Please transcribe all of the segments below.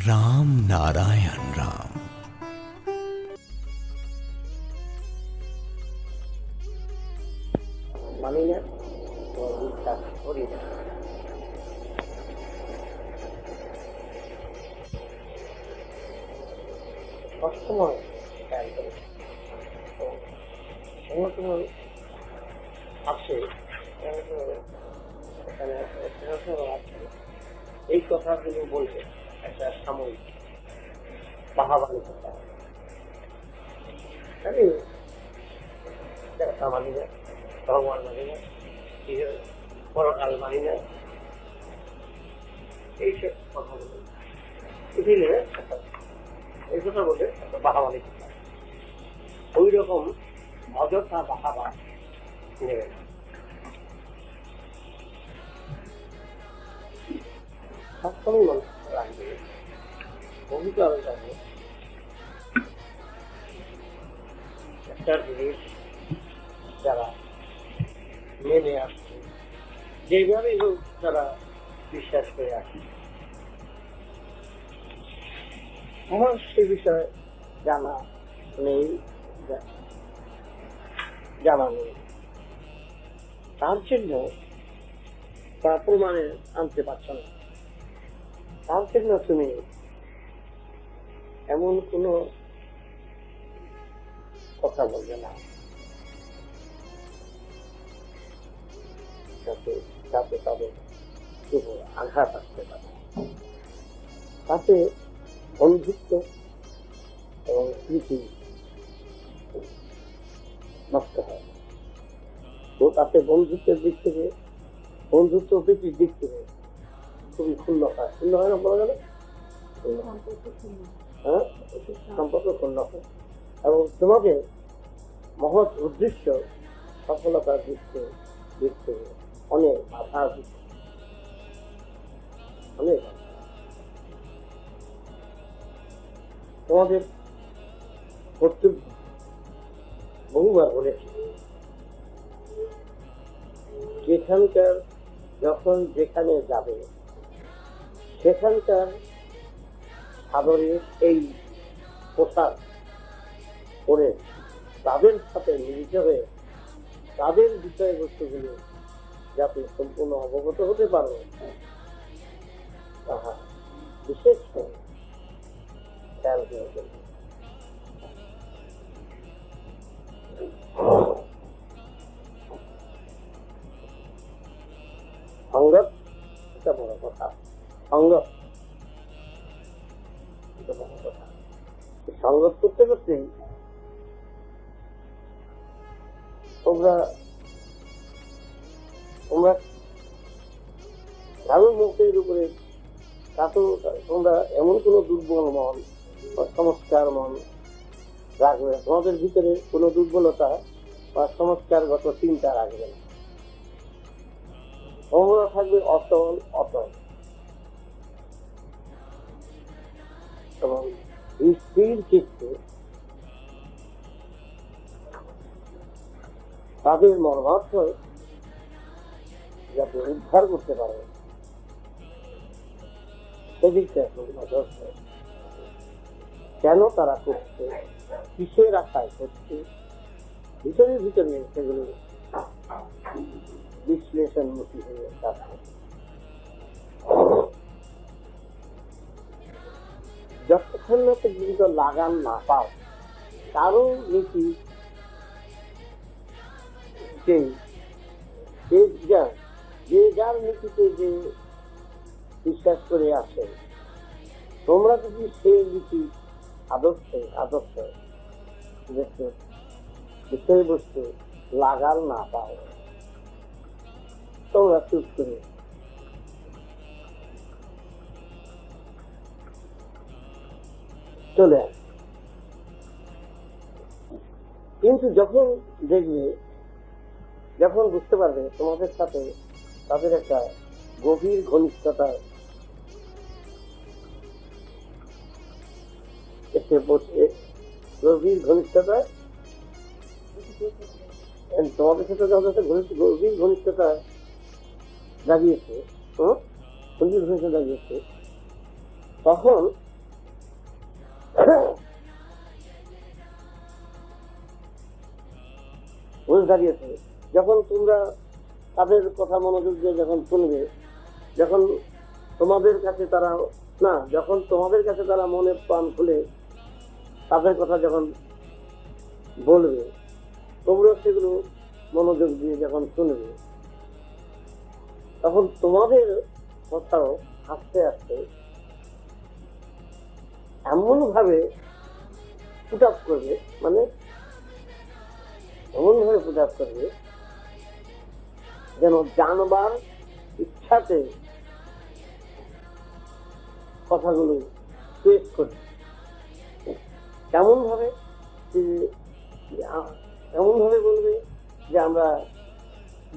রাম নারায়ণ রাম। মানি না, বিশ্বাস করি না। সবসময় খেয়াল করি সংগঠন আছে, এখানে আছে, এই কথাগুলো বলতে একটা সাময়িক বাহাবানি কথা। আমি মানি না, ভগবান মানি না, পরকাল মানি না, এইসব কথা বলে এই কথা বলে একটা বাহাবানি কথা। ওই রকম অযথা বাহাবা নেবে না। সবসময় মানুষ রাখবে, ভূমিকা যাবে। একটা জিনিস যারা মেনে আসছে, যেভাবে যারা বিশ্বাস করে আসছে, আমার সে বিষয়ে জানা নেই, জানা নেই। তার জন্য তারা প্রমাণে আনতে পারছ না। তার জন্য তুমি এমন কোন কথা বলবে না যাতে তাদের উপর আঘাত আসতে পারে। তাতে বন্ধুত্ব এবং স্মৃতি নষ্ট হয়। তো তাতে বন্ধুত্বের দিক থেকে, বন্ধুত্ব প্রীতির দিক থেকে খুবই ক্ষুণ্ণ হয়। ক্ষুণ্ণ হয় না বলা গেলে? হ্যাঁ, সম্পর্ক ক্ষুণ্ণ হয়। এবং তোমাকে মহৎ উদ্দেশ্য সফলতার দিক থেকে অনেক বাধা দিচ্ছে, অনেক। তোমাদের কর্তব্য বহুবার বলেছি, যেখানকার যখন যেখানে যাবে সেখানকার সাদরের এই পোশাক পরে তাদের সাথে মিলিত হয়ে তাদের বিষয়বস্তুগুলো যাতে সম্পূর্ণ অবগত হতে পারবে, তাহা বিশেষ করে খেয়াল করে দেবে। সঙ্গত এটা বড় কথা। সঙ্গত এটা বড় কথা। সঙ্গত করতে করতেই তোমরা কারোর মুখের উপরে তোমরা এমন কোন দুর্বল মন বা সংস্কার মন রাখবে, তোমাদের ভিতরে কোন দুর্বলতা বা সংস্কারগত চিন্তা রাখবে না। তোমরা থাকবে অটল অটল এবং স্থির চিত্তে তাদের মর্মার্থ যাতে উদ্ধার করতে পারে সেদিকটা নজর দেয়। কেন তারা করছে, কিসের আশায় করছে, ভিতরে ভিতরে সেগুলো বিশ্লেষণমুখী হয়ে যাচ্ছে। যতক্ষণ না পর্যন্ত লাগান না পাও কারো নীতি, যে যার নীতিতে যে বিশ্বাস করে আসে, তোমরা যদি সে নীতি আদর্শ বিষয়বস্তু লাগাল না পাও, তোমরা চুপ করে চলে আস। কিন্তু যখন দেখবে, যখন বুঝতে পারবে তোমাদের সাথে তাদের একটা গভীর ঘনিষ্ঠতা এসে বসে, গভীর ঘনিষ্ঠতা তোমাদের সাথে যখন একটা গভীর ঘনিষ্ঠতা জাগিয়েছে, তখন বুঝ দাঁড়িয়েছে। যখন তোমরা তাদের কথা মনোযোগ দিয়ে যখন শুনবে, যখন তোমাদের কাছে তারা যখন তোমাদের কাছে তারা মনে প্রাণ খুলে তাদের কথা যখন বলবে, তোমরা সেগুলো মনোযোগ দিয়ে যখন শুনবে, তখন তোমাদের কথাও আস্তে আস্তে এমন ভাবে ফুট আপ করবে, মানে এমন ভাবে ফুট আপ করবে যেন জানবার ইচ্ছাতে কথাগুলো পেশ করবে। কেমন ভাবে বলবে যে আমরা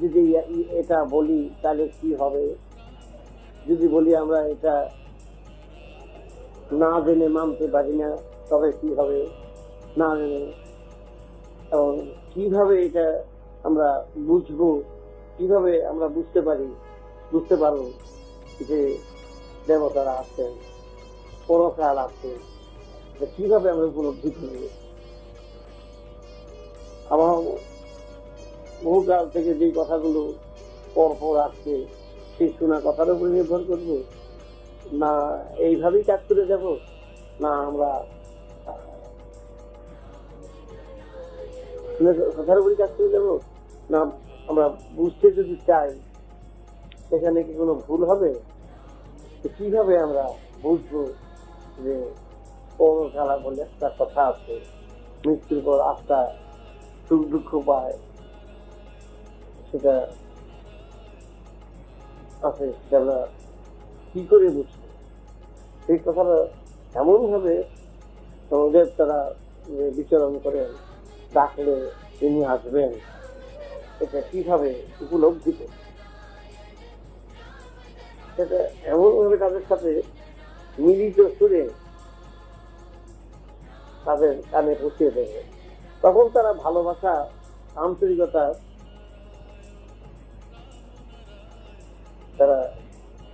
যদি এটা বলি তাহলে কি হবে, যদি বলি আমরা এটা না জেনে মানতে পারি না তবে কি হবে, না জেনে, এবং কিভাবে এটা আমরা বুঝবো, কিভাবে আমরা বুঝতে পারবো যে দেবতারা আছেন, পরকাল আছে, কিভাবে আমরা উপলব্ধি করব। আমার বহুকাল থেকে যে কথাগুলো পরপর আসছে, সেই শোনা কথার উপরে নির্ভর করবো, না এইভাবেই কাজ করে যাব, না আমরা কথার উপরে কাজ করে যাবো, না আমরা বুঝতে যদি চাই সেখানে কি কোনো ভুল হবে, কিভাবে আমরা বুঝবো যে পরকাল বলে একটা কথা আছে, মৃত্যুর পর আত্মা সুখ দুঃখ পায়, সেটা আছে, সেটা আমরা কি করে বুঝবো? সেই কথাটা এমন ভাবে আমাদের তারা বিচরণ করেন, ডাকলে তিনি আসবেন, এটা কিভাবে উপলব্ধি করবে, সেটা এমন ভাবে তাদের সাথে মিলিত সুরে তাদের কানে পৌঁছিয়ে দেবে। তখন তারা ভালোবাসা, আন্তরিকতা তারা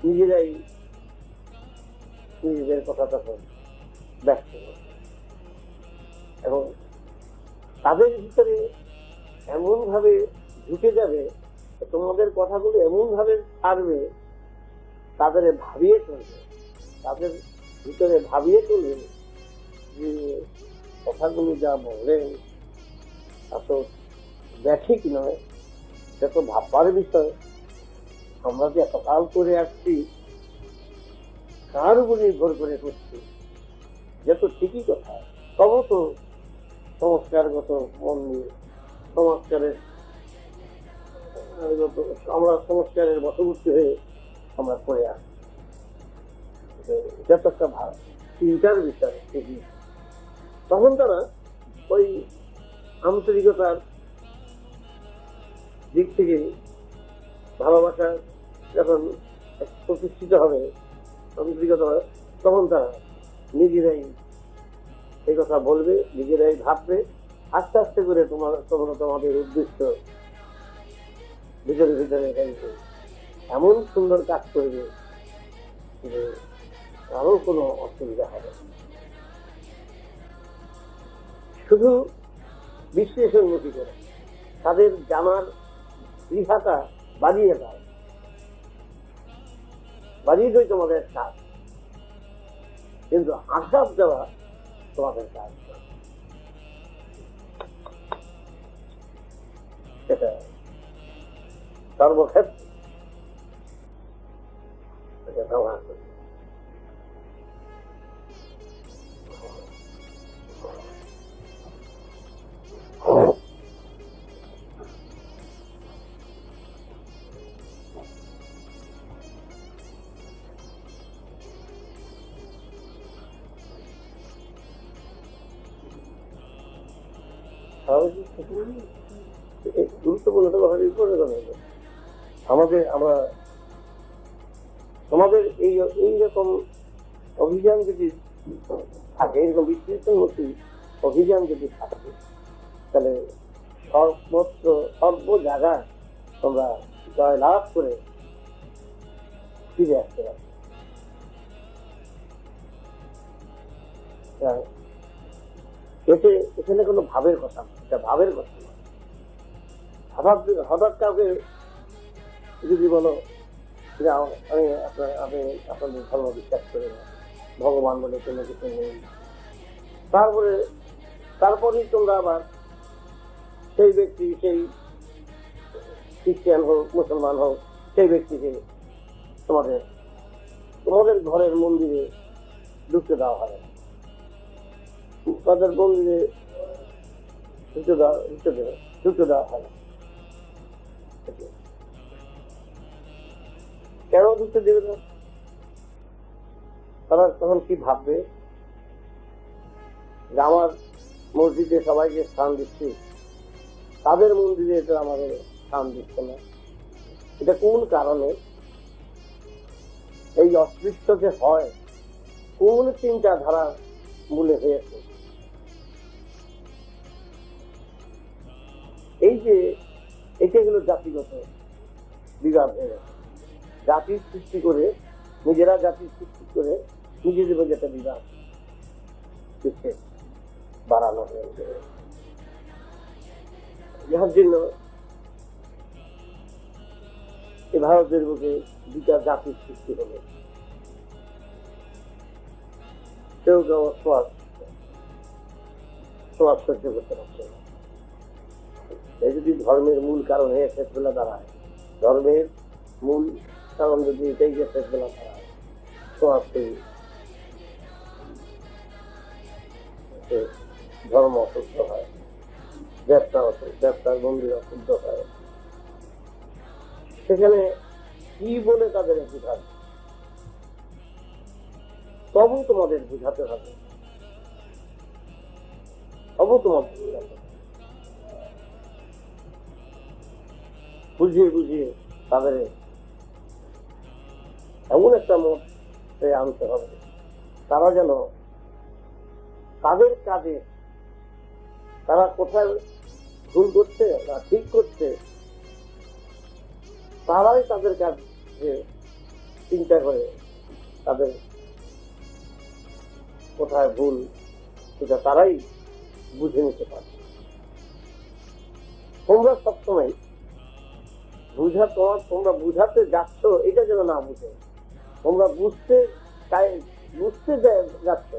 নিজেরাই নিজেদের কথা তখন ব্যক্ত করবে, এবং তাদের ভিতরে এমন ভাবে ঢুকে যাবে, তোমাদের কথাগুলো এমন ভাবে ছাড়বে, তাদের ভাবিয়ে চলবে, তাদের ভিতরে ভাবিয়ে চলবে যে কথাগুলো যা বলেন আসল ব্যাঠিক নয়, সে তো ভাববার বিষয়। আমরা যে এতকাল করে আসছি, কার উপর নির্ভর করে করছি, যে তো ঠিকই কথা, তবু তো সংস্কারগত মন নিয়ে আমরা সংস্কারের বশবর্তী হয়ে আমরা করে আসছি। এটা তো একটা চিন্তার বিষয় ঠিকই। তখন তারা ওই আন্তরিকতার দিক থেকে ভালোবাসা যখন প্রতিষ্ঠিত হবে, আন্তরিকতা, তখন তারা নিজেরাই এই কথা বলবে, নিজেরাই ভাববে, আস্তে আস্তে করে তোমাদের উদ্দেশ্য ভিতরে ভিতরে এমন সুন্দর কাজ করবে যে কারো কোনো অসুবিধা হবে। শুধু বিশ্লেষণমুখী করে তাদের জানার রিহাটা বাড়িয়ে দেয়, বাড়িয়ে দেয় তোমাদের কাজ, কিন্তু আঘাত দেওয়া তোমাদের কাজ। সেটা সর্বক্ষেত্রে এটা ব্যবহার করে। গুরুত্বপূর্ণ আমরা তোমাদের এইরকম অভিযান যদি থাকে, এরকম বিশ্লেষণমূলক অভিযান যদি থাকে, তাহলে সর্বত্র সর্ব জায়গায় তোমরা জয় লাভ করে ফিরে আসতে পারবে। এতে এখানে কোনো ভাবের কথা না, এটা ভাবের কথা না। হঠাৎ হঠাৎ কাউকে যদি বলো যে আমি আপনি আপনাদের ধর্ম বিশ্বাস করি না, ভগবান বলে কোনো কিছু নেই, তারপরেই তোমরা আবার সেই ব্যক্তি, সেই খ্রিস্টান হোক মুসলমান হোক, সেই ব্যক্তিকে তোমাদের ঘরের মন্দিরে ঢুকতে দেওয়া হয় না, তাদের মন্দিরে ঢুকতে দেওয়া হয় না। কেন ঢুকতে দেবে না? তারা তখন কি ভাববে যে আমার মসজিদে সবাইকে স্থান দিচ্ছি, তাদের মন্দিরে এটা আমাদের স্থান দিচ্ছে না। এটা কোন কারণে এই অস্পৃশ্য যে হয়, কোন চিন্তাধারা মূলে হয়েছে? এই যে এটা হলো জাতিগত বিভাগ হয়ে গেছে। জাতির সৃষ্টি করে, নিজেরা জাতির সৃষ্টি করে নিজেদের মধ্যে একটা বিভাগ বাড়ানো হয়েছে। যার জন্য এই ভারতের বুকে দুটা জাতির সৃষ্টি হলো। কেউ কেউ সমাজ সহ্য করতে পারছে না। এই যদি ধর্মের মূল কারণ হয়ে শেষ বেলা দাঁড়ায়, ধর্মের মূল কারণ যদি এটাই যে শেষ বেলা দাঁড়ায়, সমাজ ধর্ম অশুদ্ধ হয়, ব্যবসার মন্দির অশুদ্ধ হয়, সেখানে কি বলে তাদের বুঝাবে? তবু তোমাদের বুঝাতে হবে, বুঝিয়ে বুঝিয়ে তাদের এমন একটা মত আনতে হবে তারা যেন তাদের কাজে তারা কোথায় ভুল করছে না ঠিক করছে, তারাই তাদের কাজে চিন্তা করে তাদের কোথায় ভুল সেটা তারাই বুঝে নিতে পারে। তোমরা সবসময় তোমরা বুঝাতে যাচ্ছ এটা যেন না বুঝে, তোমরা বুঝতে যাচ্ছ,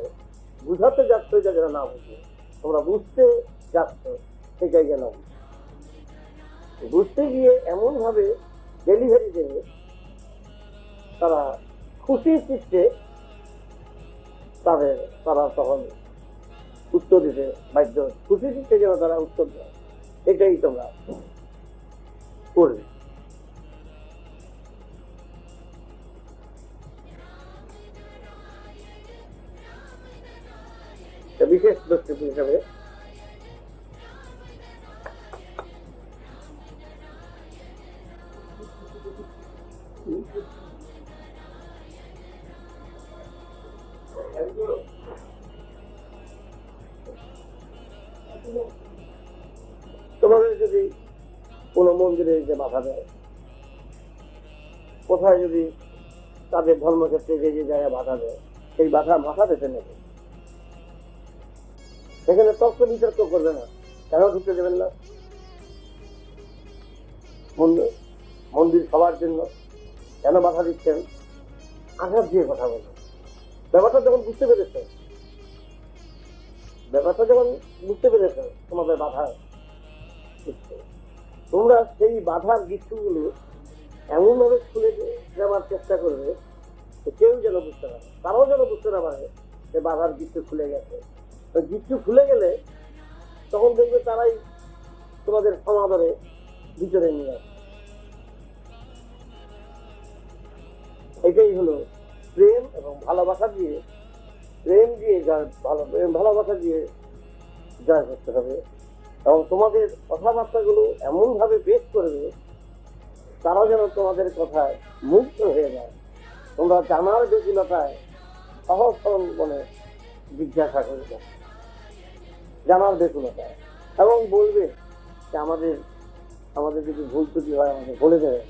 বুঝাতে যাচ্ছ এটা যেন না বুঝে, তোমরা বুঝতে যাচ্ছ সেটাই যেন বুঝতে গিয়ে এমন ভাবে ডেলিভারি দেবে তারা খুশির চিত্তে তারা তখন উত্তর দিতে বাধ্য, খুশি চিত্তে যেন তারা উত্তর দেয়, এটাই তোমরা করবে। বিশেষ বক্তব্য হিসাবে তোমাদের যদি কোন মন্দিরে যে বাধা দেয়, কোথায় যদি তাদের ধর্মক্ষেত্রে যে জায়গায় বাধা দেয়, সেই বাধা মাথা পেতে নেবে, সেখানে তর্ক বিতর্ক করবে না। কেন ঢুকতে দেবেন না? মন্দির সবার জন্য কেন বাধা দিচ্ছেন? আঘাত দিয়ে কথা বলবেন। ব্যাপারটা যখন বুঝতে পেরেছ তোমাদের বাধা দিচ্ছে, তোমরা সেই বাধার গিট্টুগুলো এমন ভাবে খুলে দেওয়ার চেষ্টা করবে কেউ যেন বুঝতে পারে, তারাও যেন বুঝতে না পারে যে বাধার গিট্টু খুলে গেছে। গিট্টু খুলে গেলে তখন দেখবে তারাই তোমাদের সমাদরে ভিতরে নিয়ে আসে। এটাই হলো প্রেম এবং ভালোবাসা দিয়ে, ভালোবাসা দিয়ে জয় করতে হবে। এবং তোমাদের কথাবার্তা গুলো এমন ভাবে পেশ করবে তারা যেন তোমাদের কথায় মুগ্ধ হয়ে যায়। তোমরা জানার বেগুলতায় সহজ সরল মনে জিজ্ঞাসা করবে, জানার বেগুলতায়, এবং বলবে যে আমাদের যদি ভুল ত্রুটি হয় আমাদের বলে দেবে।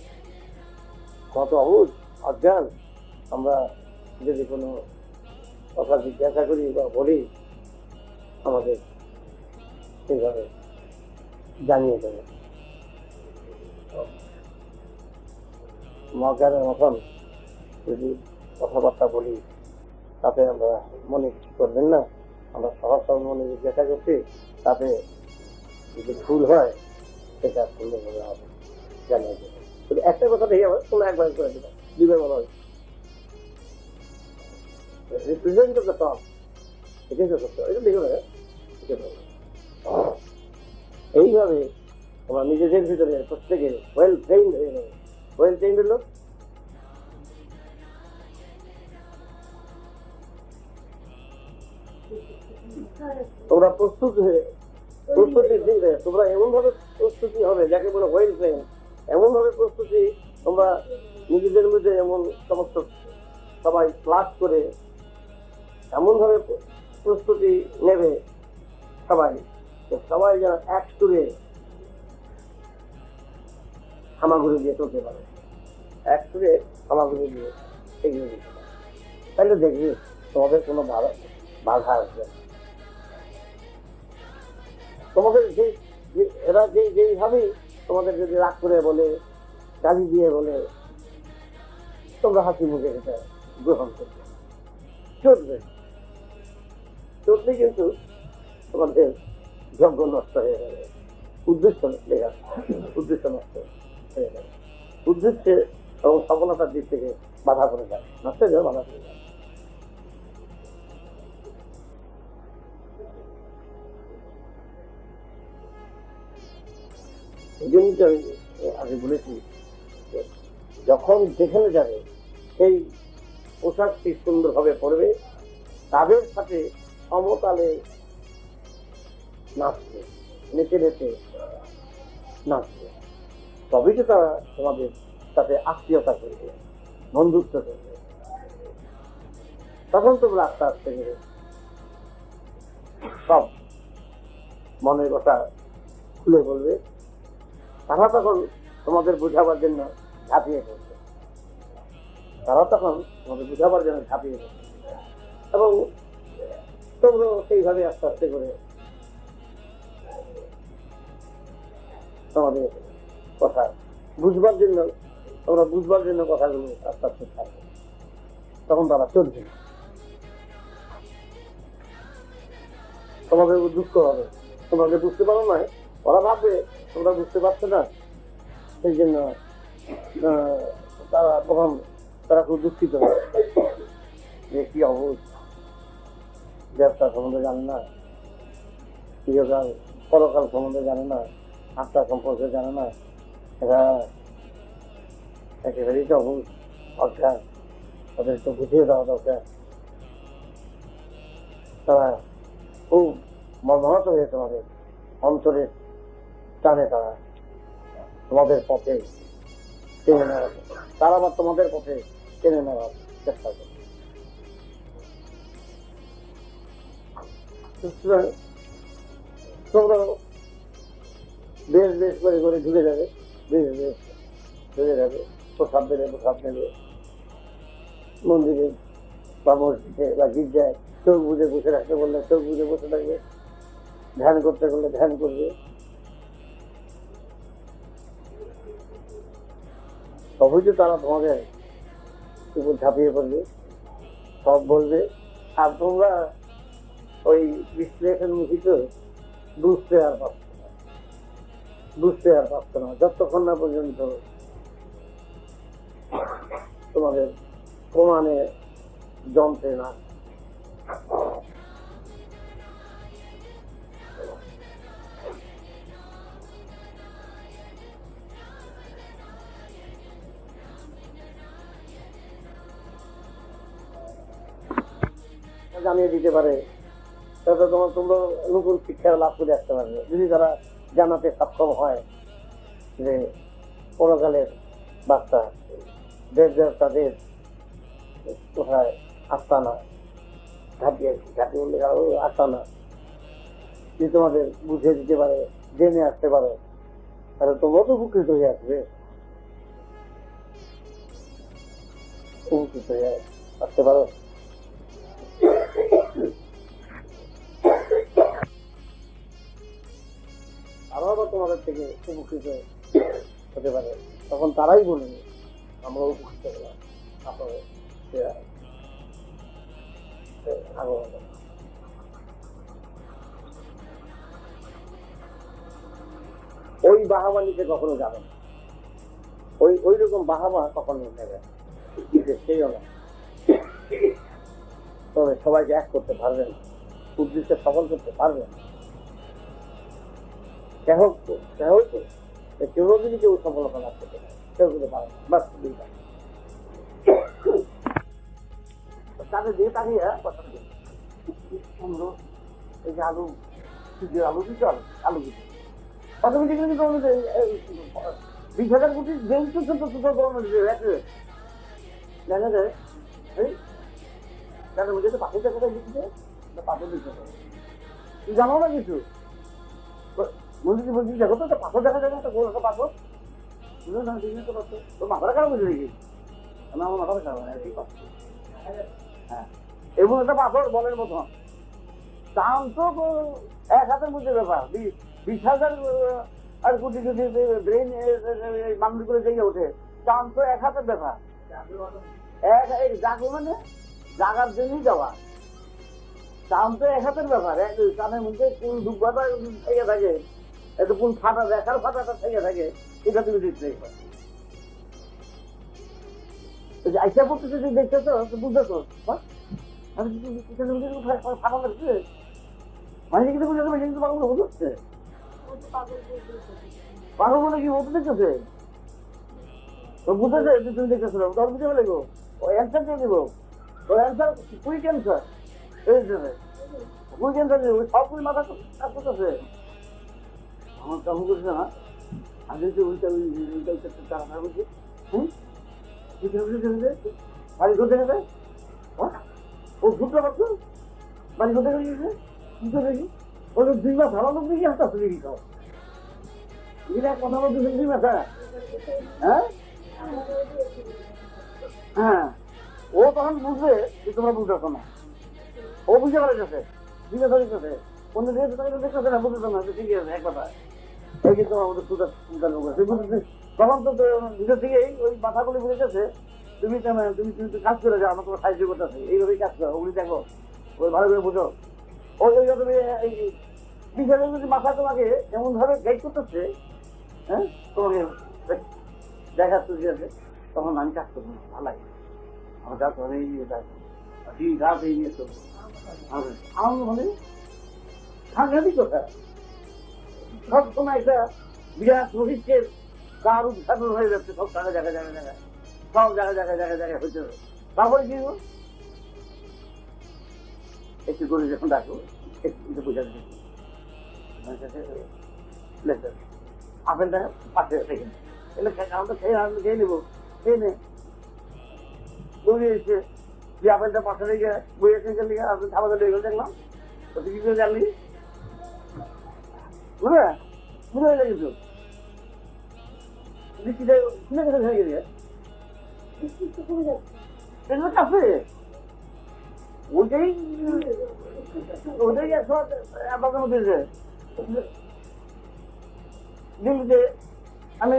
কত অবুঝ অজ্ঞান আমরা যদি কোনো কথা জিজ্ঞাসা করি বা বলি আমাদের সেইভাবে জানিয়ে দেবে। মজার মতন যদি কথাবার্তা বলি তাতে আমরা মনে করবেন না, আমরা সহজ সহজ মনে জিজ্ঞাসা করছি, তাতে যদি ভুল হয় সেটা সুন্দরভাবে হবে জানিয়ে দেবে। একটা কথা দেখে আবার কোনো একবার করে দেবে, দুইবার বলা হয়েছে রিপ্রেজেন্ট অফ দ্য টপ, এটাই তো সত্য, এটা দেখো না। এইভাবে আমরা নিজেদের ভিতরে প্রত্যেকে ওয়েল ট্রেইনড হয়ে যাবে। ওয়েল ট্রেইনড হলো তোমরা প্রস্তুতি তোমরা এমন ভাবে প্রস্তুতি হবে যাকে বলে ওয়েল ট্রেইন, এমন ভাবে প্রস্তুতি তোমরা নিজেদের মধ্যে এমন সমস্ত সবাই ক্লাস করে এমন ভাবে প্রস্তুতি নেবে সবাই যেন এক সুরে হামাগুড়ি দিয়ে চলতে পারে, এক সুরে হামাগুড়ি দিয়ে এগিয়ে দিতে পারে। তাহলে দেখবি তোমাদের কোনো বাধা আসবে। তোমাদের এরা যেইভাবেই তোমাদের যদি রাগ করে বলে, গালি দিয়ে বলে, তোমরা হাসি মুখে এটা গ্রহণ করবে, চলবে। চললে কিন্তু তোমাদের যজ্ঞ নষ্ট হয়ে যাবে, উদ্দেশ্য নষ্ট হয়ে যাবে, উদ্দেশ্যে এবং সফলতার দিক থেকে বাধা পড়ে যায়, নষ্ট হয়ে যাবে, বাধা পড়ে যায়। এই জন্যই আমি আগে বলেছি যখন যেখানে যাবে সেই পোশাকটি সুন্দরভাবে পরবে, তাদের সাথে সমতালে নাচবে, নেচে নেচে নাচবে, তবেই তো তারা তোমাদের সাথে আত্মীয়তা করবে, বন্ধুত্ব করবে। তখন তোমরা আস্তে আস্তে করে সব মনের কথা খুলে বলবে, তারা তখন তোমাদের বোঝাবার জন্য ঝাঁপিয়ে পড়বে, এবং তোমরা সেইভাবে আস্তে আস্তে করে তোমাদের কথা বুঝবার জন্য কথাগুলো আস্তে আস্তে থাকবে, তখন তারা চলবে। তোমাদের দুঃখ হবে, তোমাকে বুঝতে পারো না, ওরা ভাববে তোমরা বুঝতে পারছো না, সেই জন্য তারা খুব দুঃখিত হবে যে কি অবস্থা, ব্যবসা সম্বন্ধে জানে না, চিরকাল পরকাল সম্বন্ধে জানে না, আত্মা সম্পর্কে জানে না, এরা একেবারেই তো অজ্ঞান, তাদের তো বুঝিয়ে দেওয়া দরকার। তারা খুব মর্মাহত হয়ে তোমাদের অন্তরের টানে তারা তোমাদের পথে টেনে নেওয়ার, তারা আবার তোমাদের পথে টেনে নেওয়ার চেষ্টা করে। তোমরা বেশ করে করে ঢুকে যাবে, প্রসাদ নেবে মন্দিরে বা মসজিদে বা গির্জায়, চোখ বুঝে বসে রাখতে বললে চোখ বুঝে বসে থাকবে, ধ্যান করতে বললে ধ্যান করবে। সবই তারা তোমাদের উপর ঝাঁপিয়ে পড়বে, সব বলবে, আর তোমরা ওই বিশ্লেষণ মুখিত বুঝতে আর পারছো না যতক্ষণ না পর্যন্ত তোমাদের প্রমাণে জমতে না। জানিয়ে দিতে পারে, তাতে তোমরা নতুন শিক্ষা লাভ করে আসতে পারবে, যদি তারা জানাতে সক্ষম হয় যে পরকালের বার্তা তাদের কোথায় আস্তানা, ঘাটিয়ে আস্তানা যদি তোমাদের বুঝে দিতে পারে, জেনে আসতে পারো, তাহলে তোমরা তো উপকৃত হয়ে আসতে পারো। তোমাদের থেকে উপকৃত হতে পারে, তখন তারাই বলে আমরা উপকৃত হলাম আপনাদের আগমনে। ওই বাহাবা নিতে কখনো যাবে না, ওই রকম বাহাবা কখনো নেবে সেইও না। তবে সবাইকে এক করতে পারবেন, উদ্দেশ্যে সফল করতে পারবেন। কেউ যদি কেউ সফলতা লাভ করতে পারে, কেউ করতে পারে না, বাস দুইটা। তাদের দিয়ে তাকিয়ে কথা সুন্দর এই যে আলু আলু দিতে হবে, আলু দিতে অটোমেটিক কিন্তু 20,000 কোটি যেহেতু ছোট ছোট গভর্নমেন্ট দেখা যায় এই তাদের মধ্যে তো পাথরটা কোথায় দিচ্ছে, পাথর দিচ্ছে তুই জানো না কিছু বলছি বলছি, দেখো তো পাথর দেখা যাবে, একটা গোল একটা পাথর বুঝলো না, তো পাথর তোর মাথাটা খারাপ বুঝে দেখি আমার মাথাটা খারাপ হয় ঠিক আছে। হ্যাঁ এবং একটা পাথর বলের মতন দাম তো 1 হাতের মধ্যে ব্যাপার, 20,000 আর কোটি যদি ব্রেন মামলি করে জেগে ওঠে, দাম তো 1 হাতের ব্যাপার। জাগো মানে জাগার জন্যই যাওয়া, দাম তো 1 হাতের ব্যাপার। কানের মধ্যে কোন দুব্বাটা থেকে থাকে, এত কোন ফাটা দেখার ফাটাটা থেকে থাকে, এটা তুমি দেখতে আইসা পড়তে যদি দেখতেছো বুঝতেছো ফাটা লাগছে মানে কিন্তু বুঝতে পারছি কিন্তু পাগল বুঝতে পাগল বলে কি বলতে দেখতেছে তো বুঝতেছে তুমি দেখতেছো তোর বুঝে ফেলে গো ও অ্যান্সার দিয়ে দেবো, ওর answer quick answer quick answer দেবো, সবগুলি মাথা কাজ করতেছে আমার কাম করছে না। আগে যে ওইটা তারা বলছে হ্যাঁ বাড়ি ঘুরতে গেছে ও ঘুরতে পারতো বাড়ি ঘুরতে গেছে কি করে দেখি ওই 2 মাস ভালো লোক দেখি হাসতে দেখি খাও এরা কথা বলতে 2 মাস। হ্যাঁ হ্যাঁ ও তখন বুঝবে যে তোমরা বুঝতেছো না, ও বুঝতে পারে গেছে জিজ্ঞাসা করতেছে অন্য দিকে তাকে দেখতেছে না, বুঝতেছো না ঠিক আছে এক কথা এই কিন্তু আমাদের চিন্তা লোক আছে তখন তো ভিতর থেকেই ওই মাথাগুলি বুঝে গেছে তুমি তুমি কাজ করে যাও, আমার তোমার সাহায্য করতেছে এইভাবেই কাজ করো, ওগুলি দেখো ওই ভালো করে বুঝো ওই তুমি বিষয়টা যদি মাথা তোমাকে এমন ভাবে গাইড করতেছে হ্যাঁ তোমাকে দেখাচ্ছে ঠিক আছে, তখন আমি কাজ করবো ভালো লাগে আমার কাজ করে রাত এই নিয়ে চলবো আমার মনে সাংঘাতিক কথা সব সময় একটা বিরাট রোহিতকে কার উদ্ঘাটন হয়ে যাচ্ছে সব জায়গায় জায়গায় জায়গায় জায়গায় সব জায়গায় জায়গায় জায়গায় জায়গায় হইতে হবে। তারপরে কি একটু করে যখন ডাকবো একটু বোঝা আপেলটা পাশে রেখে এলে আমরা খেয়ে নেবো, খেয়ে নে দৌড়িয়ে এসছে যে আপেলটা পাশে রেখে বইয়ে খেয়ে গেলি আপনি খাবার লেগে দেখলাম তো তুই কি করে জানলি বুঝলে বুঝে হয়ে গেছো শুনে গেছে হয়ে গেছে কাছে ওইটাই ওটাই আপনাদের মধ্যে দিল্লিতে আমি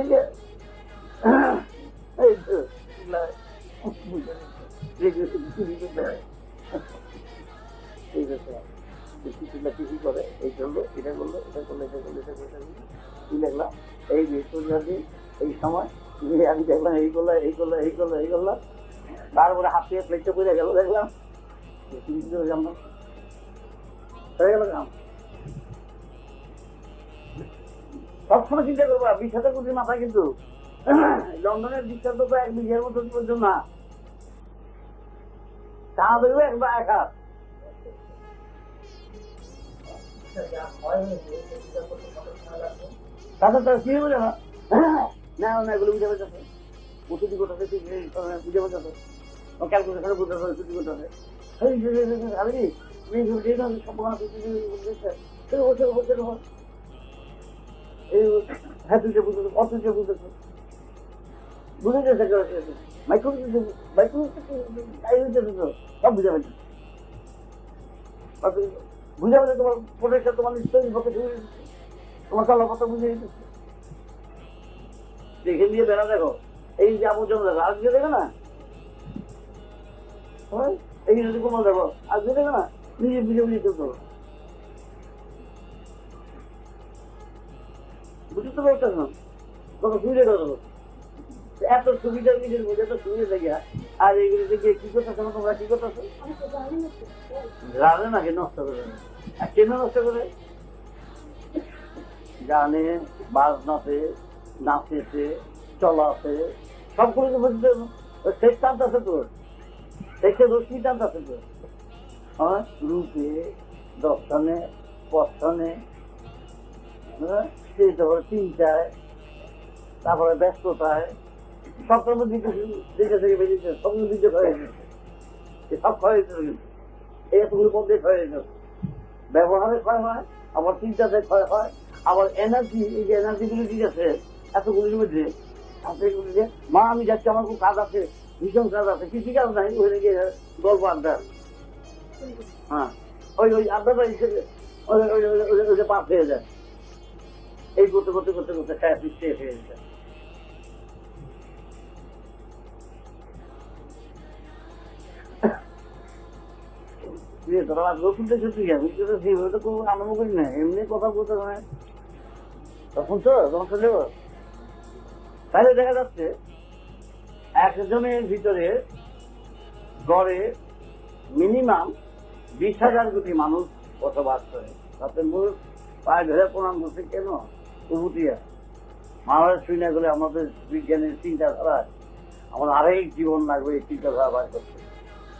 কি করে এই করলো এটা করলো এটা করলো এটা করলো এটা করলো কি দেখলাম এই বৃহস্পতিবার এই সময় আমি দেখলাম এই করলো এই করলো এই করলো এই করলো তারপরে হাত থেকে প্লেটটা পড়ে গেল দেখলাম হয়ে গেল কাম। সবসময় চিন্তা করবো 20,000 কোটির মাথায় কিন্তু লন্ডনের বিখ্যাত তো 1 বিঘের মতো পর্যন্ত না তা বেরোবে একবার 1 হাত তাদের তো কি হবে না না না এগুলো বুঝে পেয়েছে ওষুধি কোথাতে বুঝে পেয়েছে ক্যালকুলেশন বুঝতে পারে ছুটি করতে আমি হ্যাঁ তুই বুঝতে অর্থনীতি বুঝতেছে বুঝে গেছে মাইক্রো মাইক্রো সব বুঝে পেয়েছে বুঝে পেয়েছে তোমার প্রোটেকশন তোমার নিশ্চয়ই পক্ষে তোমার কালো কথা বুঝে দিতেছে, দেখে দিয়ে বেড়া দেখো, এই যে আবর্জনা দেখো, আজকে দেখো না, এই যদি কোমল দেখো, আজকে দেখো না, নিজে বুঝে বুঝে চলতে হবে, বুঝতে পারছো না? কত সুবিধা করো, এত সুবিধা নিজের মধ্যে, এত সুবিধা দেখিয়া আর এইগুলো দেখে কি করতেছো না, তোমরা কি করতেছো? জানে নাকি নষ্ট করে, আর কেন নষ্ট করে? জানে, বাজনাতে, নাচেতে, চলাতে, সবগুলো বুঝতে শেষ টানতেছে তোর, শেষে রশ্মি টানতেছে তোর, হ্যাঁ, রূপে, দর্শনে, পথনে, চিন্তায়, তারপরে ব্যস্ততায়, সবটার মধ্যে দিকে থেকে বেরিয়েছে, সবগুলো দিকে ক্ষয় গেছে, সব ক্ষয় হয়েছে, এই এতগুলো মধ্যে ক্ষয় হয়ে গেছে, ব্যবহারে ক্ষয় হয়, আবার চিন্তাতে ক্ষয় হয়, আবার এনার্জি, এই যে এনার্জি গুলো ঠিক আছে এতগুলির মধ্যে, মা আমি যাচ্ছি, আমার খুব কাজ আছে, ভীষণ কাজ আছে, কিছু কাজ নাই, ওখানে গিয়ে গল্প আড্ডা, হ্যাঁ, ওই ওই আড্ডাটা হিসেবে ওই পাপ হয়ে যায়, এই করতে করতে করতে করতে খায় পিছিয়ে হয়ে যায়। আনন্দ করি না, এমনি কথা বলতে হয়, তখন তো তোমার সাথে তাহলে দেখা যাচ্ছে একজনের ভিতরে গড়ে মিনিমাম 20,000 কোটি মানুষ বসবাস করে, তাতে মূল পায়ে ধরে প্রণাম করছে কেন? প্রভুতিয়া মানুষের শুই না গেলে আমাদের বিজ্ঞানের চিন্তাধারা, আমার আরেক জীবন লাগবে এই চিন্তাধারা বার করতে,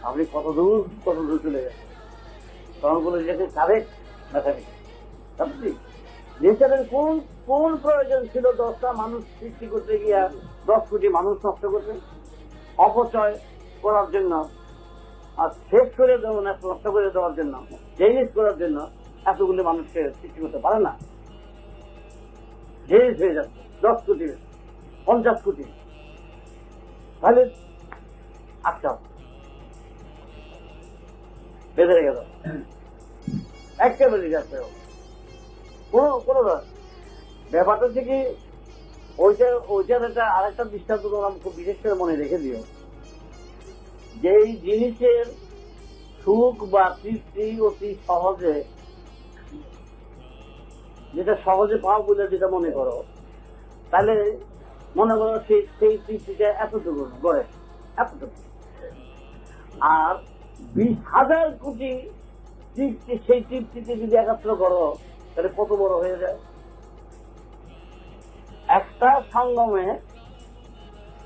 আপনি কত দূর চলে গেছেন, তখন বলে যেতে কারেক্ট ম্যাথামেটিক্স, নেচারের কোন কোন প্রয়োজন ছিল 10টা মানুষ সৃষ্টি করতে গিয়া 10 কোটি মানুষ নষ্ট করতে, অপচয় করার জন্য, আর শেষ করে দেওয়া না, নষ্ট করে দেওয়ার জন্য, জেনিস করার জন্য এতগুলো মানুষকে সৃষ্টি করতে পারে না, জেনিস হয়ে যাচ্ছে 10 কোটি 50 কোটি, তাহলে আচ্ছা বেঁধে গেল একেবারে যাচ্ছে কোনো ব্যাপারটা হচ্ছে কি, ওইটার একটা আরেকটা দৃষ্টান্ত তোমরা খুব বিশেষ করে মনে রেখে দিও, যে এই জিনিসের সুখ বা তৃপ্তি অতি সহজে, যেটা সহজে পাও বলে যেটা মনে করো, তাহলে মনে করো সেই তৃপ্তিটা এতটুকু গড়ে, এতটুকু, আর 20,000 কোটি তৃপ্তি, সেই তৃপ্তিতে যদি একাত্র করো তাহলে কত বড় হয়ে যায়। একটা সঙ্গমে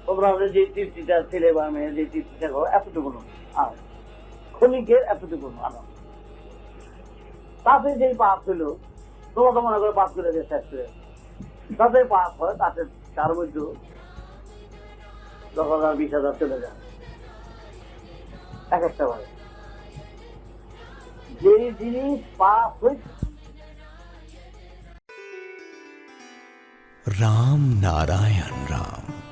তোমরা যে তৃপ্তিটা ছেলে বা মেয়ে যে তৃপ্তিটা করো এতটুকু আর ক্ষণিকের এতটুকু আনন্দ, তাতে যেই পাপ হলো তোমরা তো মনে করো পাপ করে দিয়ে শেষ করে, তাতে পাপ হয়, তাতে তার মধ্যে 10,000 20,000 চলে যায় এক একটা ভাবে, যে জিনিস পাপ হয়েছে। राम नारायण राम।